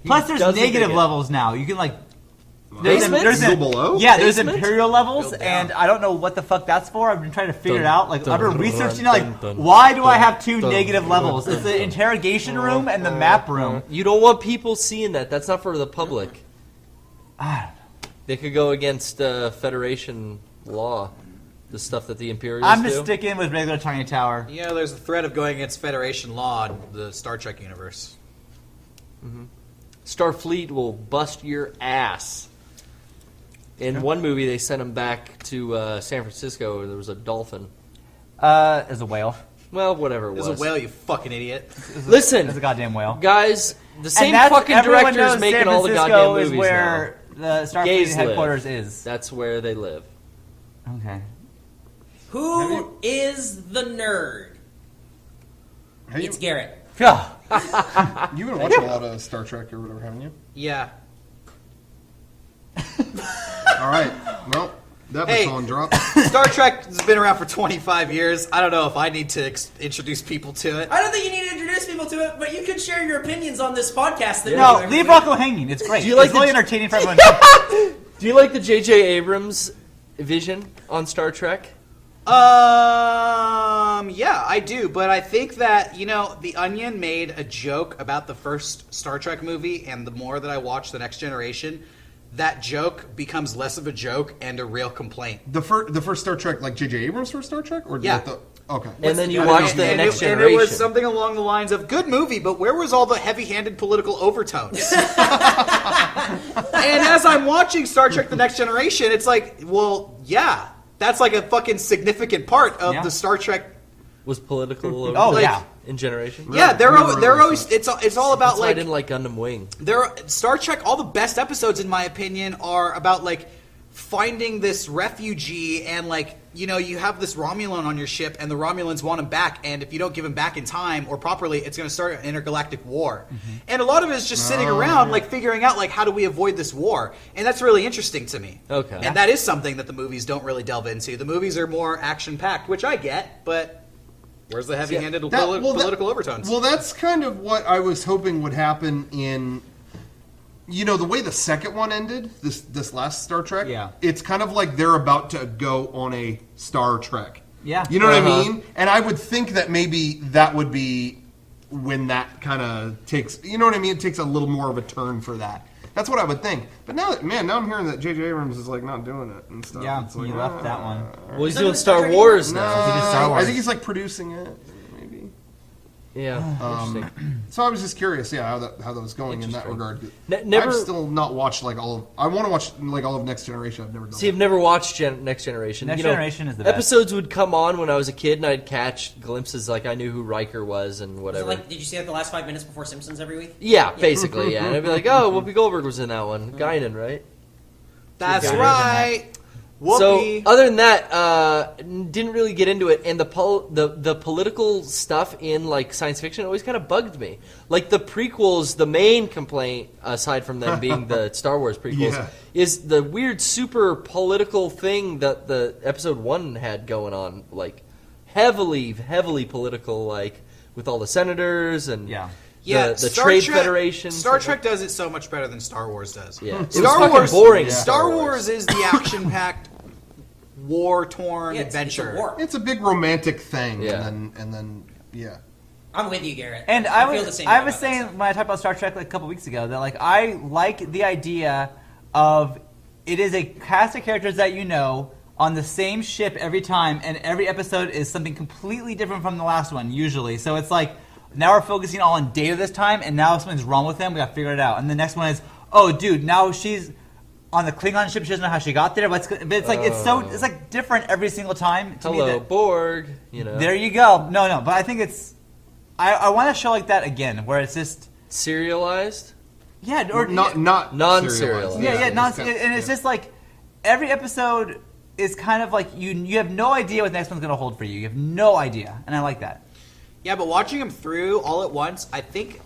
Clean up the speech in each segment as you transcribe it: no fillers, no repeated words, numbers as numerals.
Plus, there's negative levels now. You can like. There's below? Yeah, there's Imperial levels, and I don't know what the fuck that's for. I've been trying to figure it out. Like, I've been researching, why do I have two negative levels? It's the interrogation room and the map room. You don't want people seeing that. That's not for the public. They could go against Federation law, the stuff that the Imperials I'm just sticking with regular Tiny Tower. Yeah, there's a threat of going against Federation law in the Star Trek universe. Mm-hmm. Starfleet will bust your ass. In one movie, they sent him back to San Francisco, where there was a dolphin. As a whale. Well, whatever it was. As a whale, you fucking idiot. Listen. As a goddamn whale. Guys, the same fucking director is making all the goddamn movies is where the Starfleet headquarters is. That's where they live. Okay. Who is the nerd? It's Garrett. Yeah. You've been watching a lot of Star Trek or whatever, haven't you? Yeah. All right. Well, that baton dropped. Star Trek has been around for 25 years. I don't know if I need to introduce people to it. I don't think you need to introduce people to it, but you can share your opinions on this podcast. No, leave Rocco hanging. It's great. It's really entertaining for everyone. Do you like the J.J. Abrams vision on Star Trek? Yeah, I do, but I think that, The Onion made a joke about the first Star Trek movie, and the more that I watch The Next Generation, that joke becomes less of a joke and a real complaint. The first Star Trek, like J.J. Abrams' first Star Trek? Or yeah. Okay. And then you watch The Next Generation. And it was something along the lines of, good movie, but where was all the heavy-handed political overtones? And as I'm watching Star Trek The Next Generation, it's like, well, yeah, that's like a fucking significant part of the Star Trek. Was political in Generation? Yeah, they're always it's all about that's why I didn't like Gundam Wing. Star Trek, all the best episodes in my opinion are about like finding this refugee and like, you have this Romulan on your ship and the Romulans want him back, and if you don't give him back in time or properly, it's going to start an intergalactic war. Mm-hmm. And a lot of it is just sitting around like figuring out like how do we avoid this war, and that's really interesting to me. Okay. And that is something that the movies don't really delve into. The movies are more action-packed, which I get, but where's the heavy-handed political overtones? Well, that's kind of what I was hoping would happen in, the way the second one ended, this last Star Trek. Yeah. It's kind of like they're about to go on a Star Trek. Yeah. You know what I mean? And I would think that maybe that would be when that kind of takes, you know what I mean? It takes a little more of a turn for that. That's what I would think. But now I'm hearing that J.J. Abrams is like not doing it and stuff. Yeah, it's like, he left that one. Well, he's doing Star Wars now. I think he's like producing it, maybe. Yeah, interesting. So I was just curious, how that was going in that regard. Never, I've still not watched like all of. I want to watch like all of Next Generation. I've never done. See, I've never watched Next Generation. Next Generation is the best. Episodes would come on when I was a kid, and I'd catch glimpses like I knew who Riker was and whatever. So, did you see that the last 5 minutes before Simpsons every week? Yeah, basically, yeah. And I'd be like, oh, Whoopi Goldberg was in that one. Guinan, right? That's right. So, other than that, didn't really get into it, and the political stuff in like science fiction always kind of bugged me. Like the prequels, the main complaint, aside from them being the Star Wars prequels, is the weird super political thing that the Episode 1 had going on, like heavily political, like with all the senators and the Trade Federation. Star Trek does it so much better than Star Wars does. Yeah, Star Wars boring. Star Wars is the action-packed, war-torn adventure. It's a war. It's a big romantic thing, Yeah. and then I'm with you, Garrett. And I was saying when I talked about Star Trek like a couple weeks ago that like I like the idea of it is a cast of characters that on the same ship every time, and every episode is something completely different from the last one usually. So it's like now we're focusing all on Data this time, and now if something's wrong with him, we got to figure it out. And the next one is, oh dude, now she's on the Klingon ship, she doesn't know how she got there, but it's like it's like different every single time. To Hello, me Borg. There you go. No, but I think it's. I want a show like that again, where it's just serialized. Yeah, or not non-serialized. Yeah, and it's just like every episode is kind of like you have no idea what the next one's going to hold for you. You have no idea, and I like that. Yeah, but watching them through all at once, I think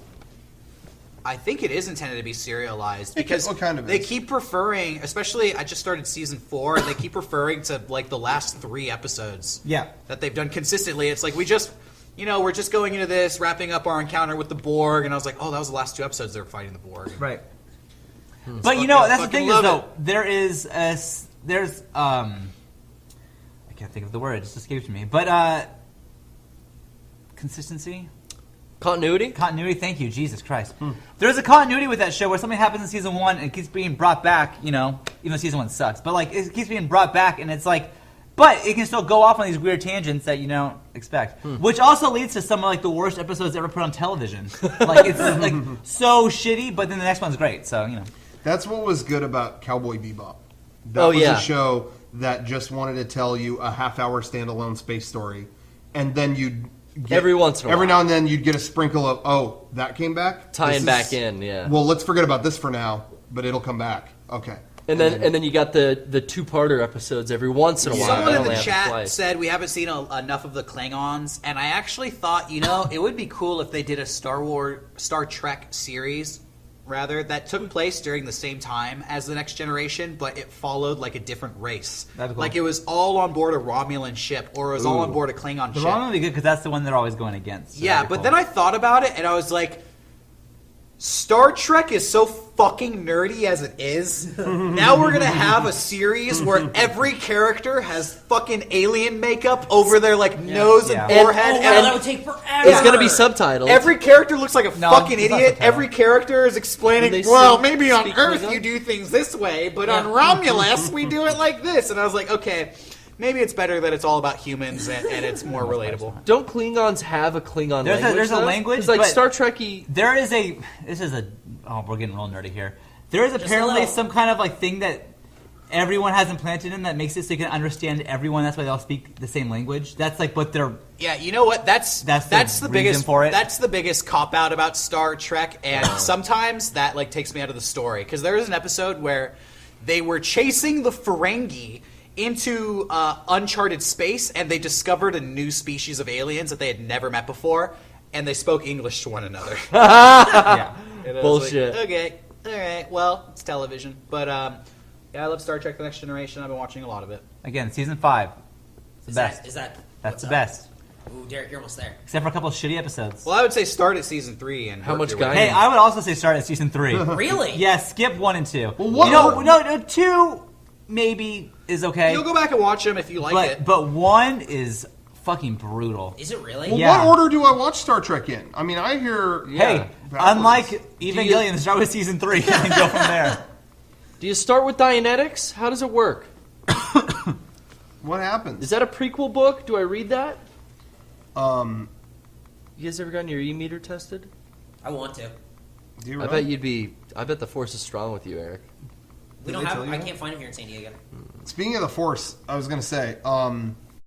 it is intended to be serialized because they keep referring, especially I just started season 4, and they keep referring to like the last 3 episodes. Yeah. That they've done consistently. It's like we're just going into this, wrapping up our encounter with the Borg, and I was like, oh, that was the last 2 episodes they were fighting the Borg. Right. But Fucking- that's the fucking thing is love though, it. there's I can't think of the word, it just escaped me. But consistency? Continuity? Continuity, thank you, Jesus Christ. There's a continuity with that show where something happens in season 1 and it keeps being brought back, even though season 1 sucks. But like it keeps being brought back and it's like, but it can still go off on these weird tangents that you don't expect. Which also leads to some of like the worst episodes ever put on television. Like it's like so shitty, but then the next one's great, so That's what was good about Cowboy Bebop. That was a show that just wanted to tell you a half-hour standalone space story, and then you'd get, Every once in a every while. now and then you'd get a sprinkle of, oh, that came back? Tying This back is- in, yeah. Well, let's forget about this for now, but it'll come back. Okay. And then you got the 2-parter episodes every once in a while. Someone That in the only happens chat twice. said we haven't seen enough of the Klingons, and I actually thought, it would be cool if they did a Star Trek series, rather, that took place during the same time as the Next Generation, but it followed like a different race. That'd be cool. Like it was all on board a Romulan ship, or it was all on board a Klingon the ship. wrong would be good because that's the one they're always going against. So Yeah, that'd be but cool. then I thought about it, and I was like, Star Trek is so fucking nerdy as it is. Now we're gonna have a series where every character has fucking alien makeup over their nose Yeah. and And- forehead. Oh, wow, and that would take forever. It's going to be subtitled. every character looks like a No, fucking it's not idiot. subtitled. Every character is explaining, When they well, say- maybe on speak Earth Klingon? you do things this way, but on Yeah. Romulus we do it like this. And I was like, okay, maybe it's better that it's all about humans and it's more relatable. Don't Klingons have a Klingon There's a- language? there's a though? language, It's like but- Star Trek-y. There is we're getting real nerdy here. There is apparently allow- some kind of thing that everyone has implanted in that makes it so you can understand everyone. That's why they all speak the same language. That's what they're. Yeah, you know what? That's the the reason biggest for it. That's the biggest cop out about Star Trek, and sometimes that takes me out of the story because there was an episode where they were chasing the Ferengi into uncharted space, and they discovered a new species of aliens that they had never met before, and they spoke English to one another. Yeah. And I was Bullshit. like, okay, all right, well, it's television, but yeah, I love Star Trek: The Next Generation. I've been watching a lot of it. Again, season 5. It's the best. That's That's the best. Ooh, Derek, you're almost there. Except for a couple of shitty episodes. Well, I would say start at season 3 and How work much your way guy- Hey, I would also say start at season 3. Really? Yeah, skip 1 and 2. Well, what no, 2 maybe is okay. You'll go back and watch them if you like it. But 1 is fucking brutal. Is it really? Well, Yeah. what order do I watch Star Trek in? I mean, I hear... Hey, backwards. unlike Evangelion, start with season 3 and go from there. Do you start with Dianetics? How does it work? What happens? Is that a prequel book? Do I read that? Um, You guys ever gotten your e-meter tested? I want to. do you I really? bet you'd be. I bet the force is strong with you, Eric. We Did don't they have. tell you I that? can't find him here in San Diego. Speaking of the Force, I was going to say,